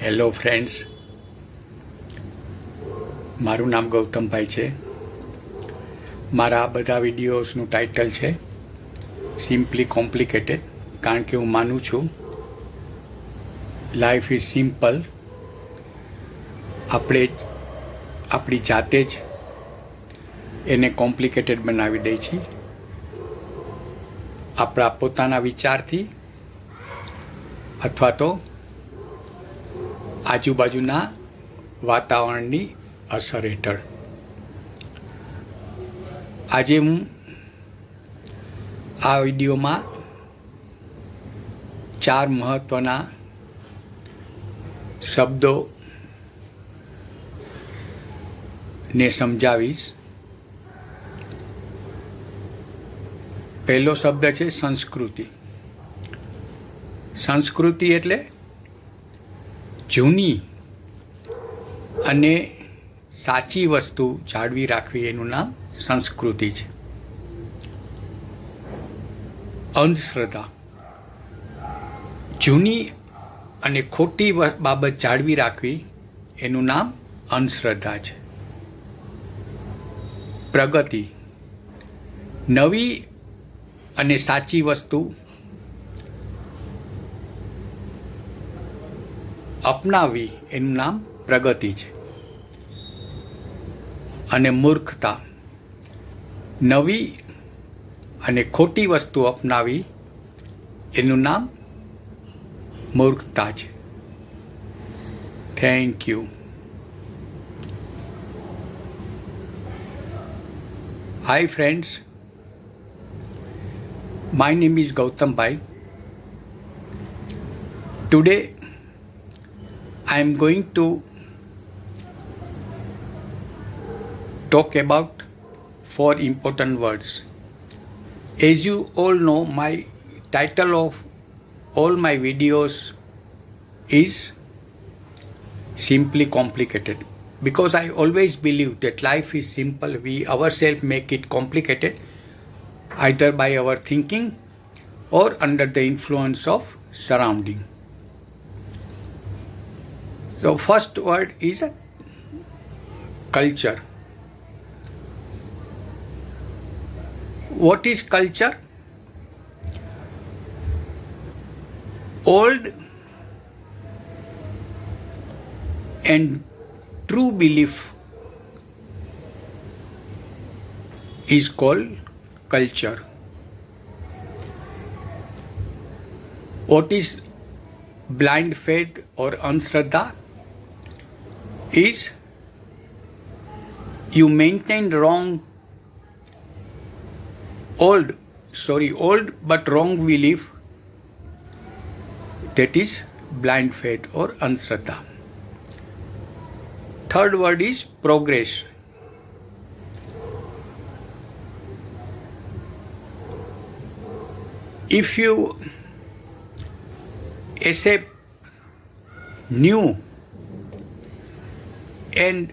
Hello friends, મારું નામ ગૌતમભાઈ છે. મારા આ બધા વિડીયોઝનું ટાઇટલ છે સિમ્પલી કોમ્પ્લિકેટેડ, કારણ કે હું માનું છું લાઈફ ઇઝ સિમ્પલ. આપણે આપણી જાતે જ એને કોમ્પ્લિકેટેડ બનાવી દઈએ છીએ આપણા પોતાના વિચારથી અથવા તો આજુબાજુના વાતાવરણની અસર હેઠળ. આજે હું આ વિડીયોમાં 4 મહત્ત્વના શબ્દો ને સમજાવીશ. પહેલો શબ્દ છે સંસ્કૃતિ. સંસ્કૃતિ એટલે જૂની અને સાચી વસ્તુ જાળવી રાખવી, એનું નામ સંસ્કૃતિ છે. અંધશ્રદ્ધા, જૂની અને ખોટી બાબત જાળવી રાખવી, એનું નામ અંધશ્રદ્ધા છે. પ્રગતિ, નવી અને સાચી વસ્તુ અપનાવવી, એનું નામ પ્રગતિ છે. અને મૂર્ખતા, નવી અને ખોટી વસ્તુ અપનાવી, એનું નામ મૂર્ખતા છે. Thank you. Hi friends, my name is Gautam Bhai. Today I am going to talk about 4 important words. As you all know, my title of all my videos is Simply Complicated, because I always believe that life is simple. We ourselves make it complicated, either by our thinking or under the influence of surrounding. So first word is culture. What is culture? Old and true belief is called culture. What is blind faith or andhshraddha? Is you maintain old but wrong belief, that is blind faith or andhshraddha. Third word is progress. If you accept new and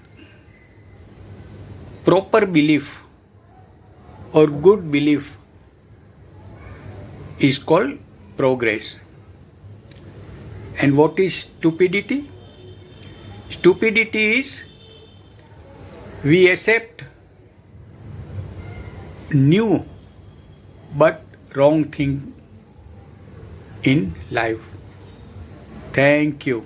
proper belief or good belief, is called progress. And what is stupidity? Stupidity is we accept new but wrong thing in life. Thank you.